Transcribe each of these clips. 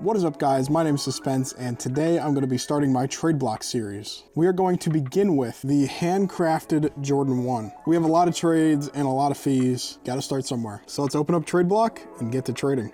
What is up, guys? My name is Suspense, and today I'm going to be starting my Tradeblock series. We are going to begin with the handcrafted Jordan 1. We have a lot of trades and a lot of fees. Got to start somewhere. So let's open up Tradeblock and get to trading.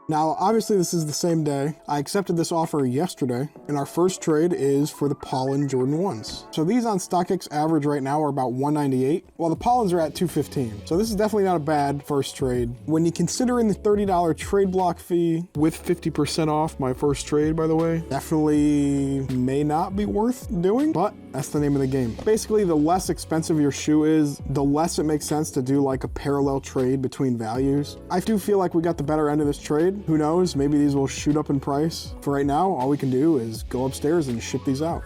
Now, obviously this is the same day. I accepted this offer yesterday, and our first trade is for the Pollen Jordan 1s. So these on StockX average right now are about 198, while the Pollens are at 215. So this is definitely not a bad first trade. When you consider in the $30 Tradeblock fee with 50% off my first trade, by the way, definitely may not be worth doing, but that's the name of the game. Basically, the less expensive your shoe is, the less it makes sense to do like a parallel trade between values. I do feel like we got the better end of this trade. Who knows, maybe these will shoot up in price. For right now, all we can do is go upstairs and ship these out.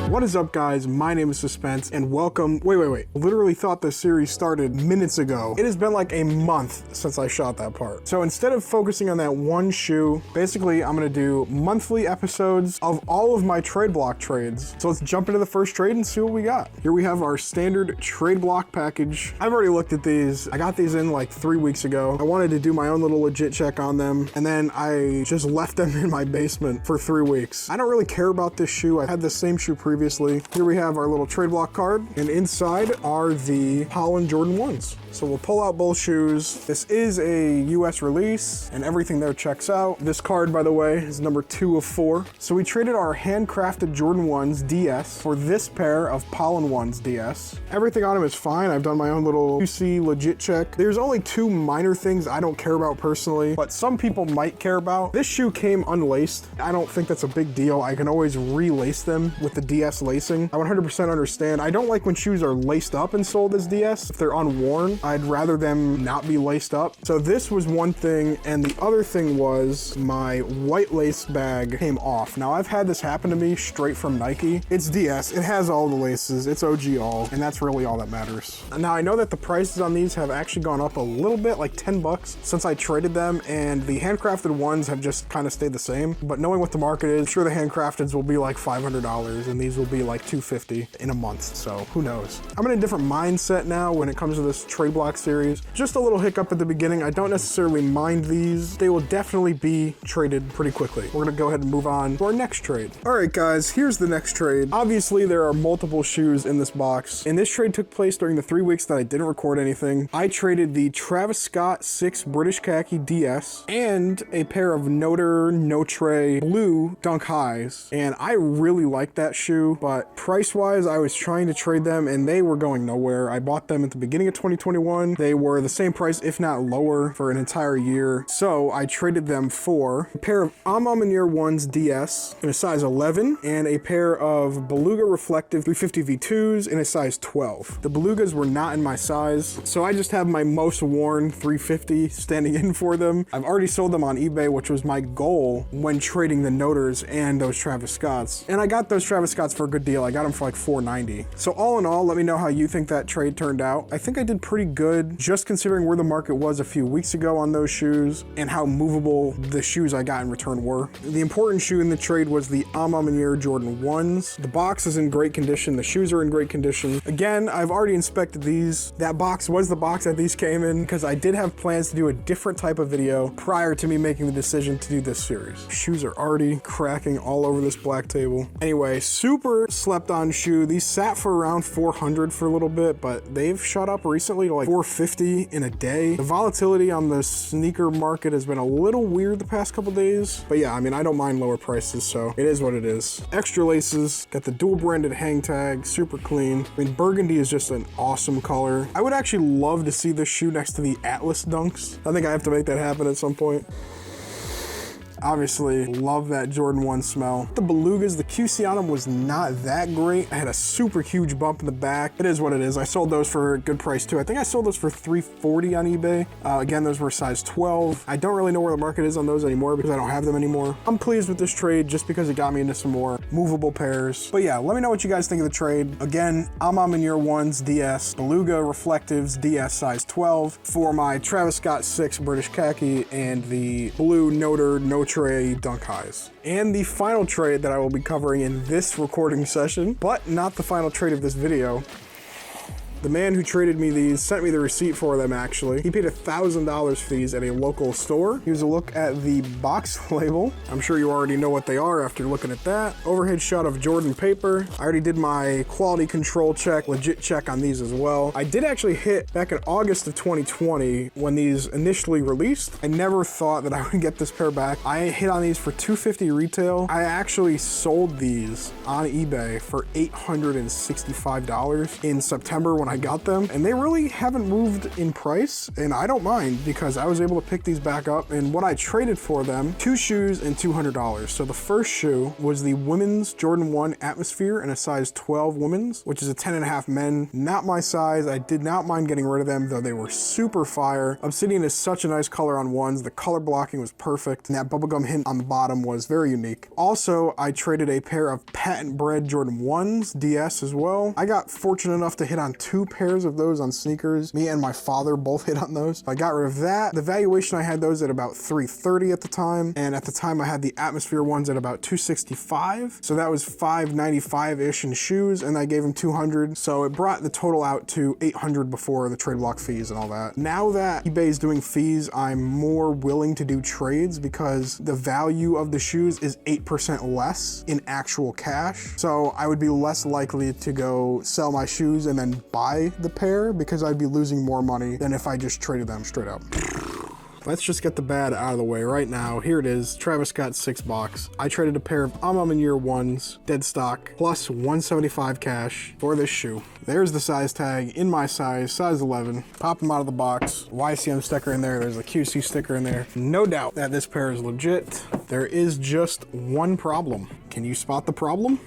What is up, guys? My name is Suspense, and welcome. Wait. Literally thought this series started minutes ago. It has been like a month since I shot that part. So instead of focusing on that one shoe, basically I'm gonna do monthly episodes of all of my Tradeblock trades. So let's jump into the first trade and see what we got. Here we have our standard Tradeblock package. I've already looked at these. I got these in like 3 weeks ago. I wanted to do my own little legit check on them, and then I just left them in my basement for 3 weeks. I don't really care about this shoe. I had the same shoe previously. Here we have our little Tradeblock card, and inside are the Pollen Jordan 1s. So we'll pull out both shoes. This is a US release, and everything there checks out. This card, by the way, is number 2 of 4. So we traded our handcrafted Jordan 1s DS for this pair of Pollen 1s DS. Everything on them is fine. I've done my own little QC legit check. There's only 2 minor things I don't care about personally, but some people might care about. This shoe came unlaced. I don't think that's a big deal. I can always relace them with the DS lacing. I 100% understand. I don't like when shoes are laced up and sold as DS. If they're unworn, I'd rather them not be laced up. So this was one thing, and the other thing was my white lace bag came off. Now I've had this happen to me straight from Nike. It's DS, it has all the laces, it's OG all, and that's really all that matters. Now I know that the prices on these have actually gone up a little bit, like 10 bucks since I traded them, and the handcrafted ones have just kind of stayed the same. But knowing what the market is, I'm sure the handcrafteds will be like $500 and these will be like $250 in a month, so who knows. I'm in a different mindset now when it comes to this Tradeblock series. Just a little hiccup at the beginning. I don't necessarily mind these. They will definitely be traded pretty quickly. We're gonna go ahead and move on to our next trade. All right, guys, here's the next trade. Obviously, there are multiple shoes in this box, and this trade took place during the 3 weeks that I didn't record anything. I traded the Travis Scott 6 British Khaki DS and a pair of Notre blue Dunk Highs, and I really like that shoe, but price-wise, I was trying to trade them, and they were going nowhere. I bought them at the beginning of 2021. They were the same price, if not lower, for an entire year. So I traded them for a pair of Maniere 1s DS in a size 11 and a pair of Beluga Reflective 350 V2s in a size 12. The Belugas were not in my size, so I just have my most worn 350 standing in for them. I've already sold them on eBay, which was my goal when trading the Noters and those Travis Scotts. And I got those Travis Scotts for a good deal. I got them for like $4.90. So all in all, let me know how you think that trade turned out. I think I did pretty good, just considering where the market was a few weeks ago on those shoes and how movable the shoes I got in return were. The important shoe in the trade was the Maniere Jordan 1s. The box is in great condition. The shoes are in great condition. Again, I've already inspected these. That box was the box that these came in because I did have plans to do a different type of video prior to me making the decision to do this series. Shoes are already cracking all over this black table. Anyway, super slept on shoe. These sat for around 400 for a little bit, but they've shot up recently to like 450 in a day. The volatility on the sneaker market has been a little weird the past couple days, but yeah, I mean, I don't mind lower prices, so it is what it is. Extra laces, got the dual branded hang tag, super clean. I mean, burgundy is just an awesome color. I would actually love to see this shoe next to the Atlas Dunks. I think I have to make that happen at some point. Obviously, love that Jordan 1 smell. The Belugas, the QC on them was not that great. I had a super huge bump in the back. It is what it is. I sold those for a good price too. I think I sold those for $340 on eBay. Again, those were size 12. I don't really know where the market is on those anymore because I don't have them anymore. I'm pleased with this trade just because it got me into some more movable pairs. But yeah, let me know what you guys think of the trade. Again, Maniere 1s DS, Beluga Reflectives DS size 12 for my Travis Scott 6 British Khaki and the blue Notre Ultra Dunk Highs. And the final trade that I will be covering in this recording session, but not the final trade of this video. The man who traded me these sent me the receipt for them, actually. He paid $1,000 for these at a local store. Here's a look at the box label. I'm sure you already know what they are after looking at that. Overhead shot of Jordan paper. I already did my quality control check, legit check on these as well. I did actually hit back in August of 2020 when these initially released. I never thought that I would get this pair back. I hit on these for $250 retail. I actually sold these on eBay for $865 in September when I got them, and they really haven't moved in price, and I don't mind because I was able to pick these back up. And what I traded for them, 2 shoes and $200. So the first shoe was the women's Jordan 1 Atmosphere in a size 12 women's, which is a 10.5 men. Not my size. I did not mind getting rid of them, though they were super fire. Obsidian is such a nice color on ones. The color blocking was perfect, and that bubblegum hint on the bottom was very unique. Also, I traded a pair of patent bred Jordan 1s DS as well. I got fortunate enough to hit on 2 pairs of those on sneakers. Me and my father both hit on those. I got rid of that. The valuation, I had those at about $330 at the time, and at the time I had the Atmosphere ones at about $265. So that was $595-ish in shoes, and I gave him $200. So it brought the total out to $800 before the Tradeblock fees and all that. Now that eBay is doing fees, I'm more willing to do trades because the value of the shoes is 8% less in actual cash. So I would be less likely to go sell my shoes and then buy the pair because I'd be losing more money than if I just traded them straight up. Let's just get the bad out of the way right now. Here it is, Travis Scott 6 box. I traded a pair of Maniere 1s, dead stock, plus $175 cash for this shoe. There's the size tag in my size 11. Pop them out of the box. YCM sticker in there, there's a QC sticker in there. No doubt that this pair is legit. There is just one problem. Can you spot the problem?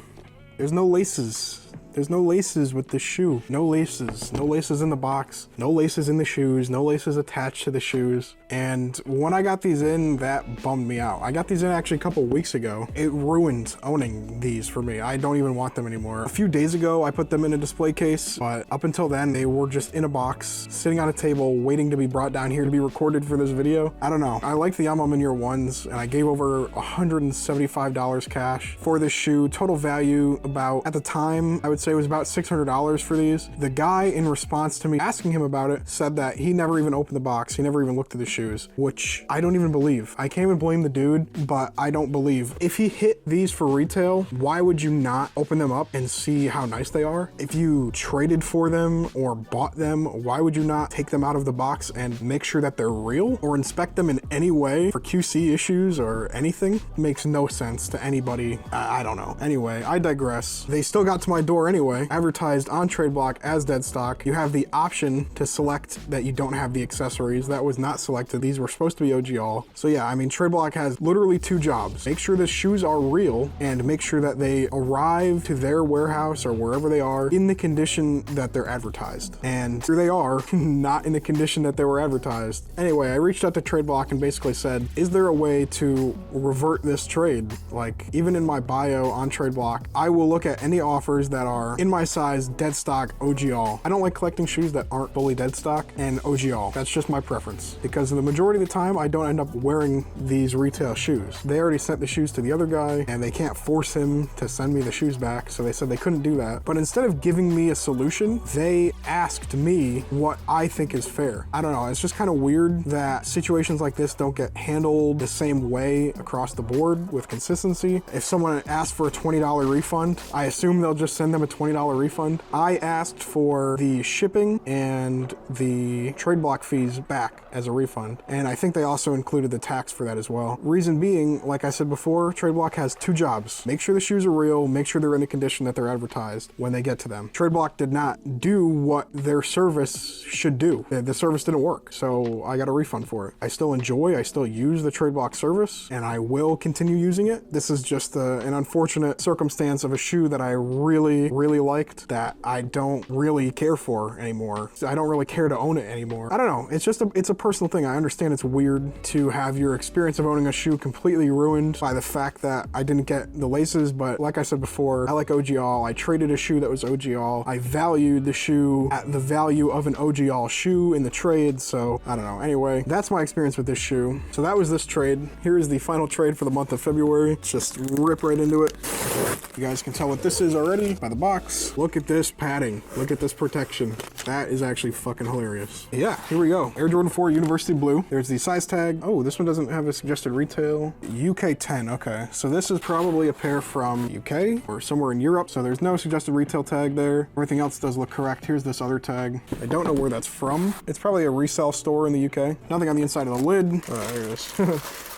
There's no laces. There's no laces with this shoe. No laces. No laces in the box. No laces in the shoes. No laces attached to the shoes. And when I got these in, that bummed me out. I got these in actually a couple weeks ago. It ruined owning these for me. I don't even want them anymore. A few days ago, I put them in a display case, but up until then, they were just in a box, sitting on a table, waiting to be brought down here to be recorded for this video. I don't know. I like the Maniere 1s, and I gave over $175 cash for this shoe. Total value about, at the time, I would say it was about $600 for these. The guy, in response to me asking him about it, said that he never even opened the box. He never even looked at the shoes, which I don't even believe. I can't even blame the dude, but I don't believe. If he hit these for retail, why would you not open them up and see how nice they are? If you traded for them or bought them, why would you not take them out of the box and make sure that they're real or inspect them in any way for QC issues or anything? It makes no sense to anybody. I don't know. Anyway, I digress. They still got to my door anyway. Advertised on Tradeblock as dead stock. You have the option to select that you don't have the accessories. That was not selected. These were supposed to be OG all. So yeah, I mean, Tradeblock has literally 2 jobs. Make sure the shoes are real and make sure that they arrive to their warehouse or wherever they are in the condition that they're advertised. And here they are, not in the condition that they were advertised. Anyway, I reached out to Tradeblock and basically said, is there a way to revert this trade? Like, even in my bio on Tradeblock, I will look at any offers that are in my size, dead stock, OG all. I don't like collecting shoes that aren't fully dead stock and OG all. That's just my preference because the majority of the time I don't end up wearing these retail shoes. They already sent the shoes to the other guy and they can't force him to send me the shoes back, so they said they couldn't do that. But instead of giving me a solution, they asked me what I think is fair. I don't know, it's just kind of weird that situations like this don't get handled the same way across the board with consistency. If someone asks for a $20 refund, I assume they'll just send them a $20 refund. I asked for the shipping and the Tradeblock fees back as a refund, and I think they also included the tax for that as well. Reason being, like I said before, Tradeblock has 2 jobs. Make sure the shoes are real, make sure they're in the condition that they're advertised when they get to them. Tradeblock did not do what their service should do. The service didn't work, so I got a refund for it. I still use the Tradeblock service, and I will continue using it. This is just an unfortunate circumstance of a shoe that I really really liked that I don't really care for anymore. I don't really care to own it anymore. I don't know. It's just it's a personal thing. I understand it's weird to have your experience of owning a shoe completely ruined by the fact that I didn't get the laces, but like I said before, I like OG All. I traded a shoe that was OG All. I valued the shoe at the value of an OG All shoe in the trade, so I don't know. Anyway, that's my experience with this shoe. So that was this trade. Here is the final trade for the month of February. Let's just rip right into it. You guys can tell what this is already by the box. Look at this padding. Look at this protection. That is actually fucking hilarious. Yeah, here we go. Air Jordan 4 University Blue. There's the size tag. Oh, this one doesn't have a suggested retail. UK 10, okay. So this is probably a pair from UK or somewhere in Europe. So there's no suggested retail tag there. Everything else does look correct. Here's this other tag. I don't know where that's from. It's probably a resale store in the UK. Nothing on the inside of the lid. Oh, there it is.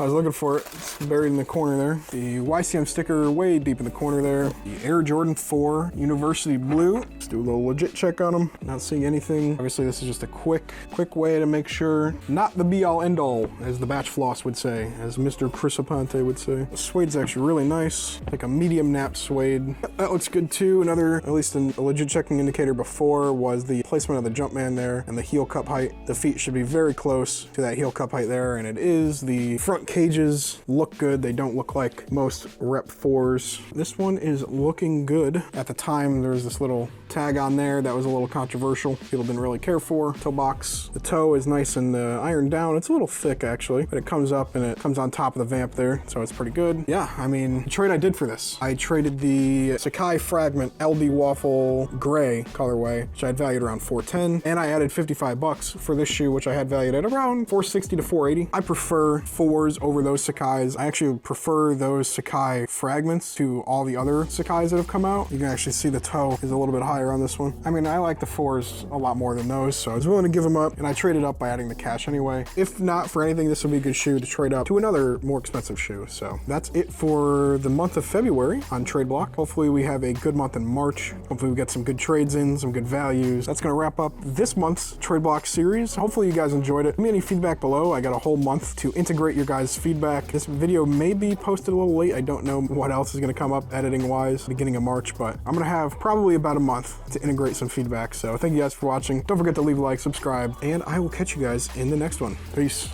I was looking for it. It's buried in the corner there. The YCM sticker way deep in the corner there. The Air Jordan 4 University Blue. Let's do a little legit check on them. Not seeing anything. Obviously this is just a quick way to make sure. Not the be all end all, as the batch floss would say, as Mr. Crisaponte would say. The suede's actually really nice. Like a medium nap suede. That looks good too. Another, at least a legit checking indicator before, was the placement of the Jumpman there and the heel cup height. The feet should be very close to that heel cup height there, and it is. The front cages look good. They don't look like most Rep 4s. This one is looking good. At the time, there was this little tag on there that was a little controversial. People didn't really care for. Toe box. The toe is nice and ironed down. It's a little thick actually, but it comes up and it comes on top of the vamp there, so it's pretty good. Yeah, I mean, the trade I did for this, I traded the Sakai Fragment LD Waffle Gray colorway, which I had valued around $410, and I added $55 for this shoe, which I had valued at around $460 to $480. I prefer 4s over those Sakais. I actually prefer those Sakai Fragments to all the other Sakais that have come out. You can actually see the toe is a little bit higher on this one. I mean, I like the 4s a lot more than those, so I was willing to give them up, and I traded up by adding the cash anyway. If not for anything, this would be a good shoe to trade up to another more expensive shoe. So that's it for the month of February on Tradeblock. Hopefully we have a good month in March. Hopefully we get some good trades in, some good values. That's gonna wrap up this month's Tradeblock series. Hopefully you guys enjoyed it. Give me any feedback below. I got a whole month to integrate your guys' feedback. This video may be posted a little late. I don't know what else is gonna come up editing wise beginning of March, but I'm gonna have probably about a month to integrate some feedback. So thank you guys for watching. Don't forget to leave a like, subscribe, and I will catch you guys in the next one. Peace.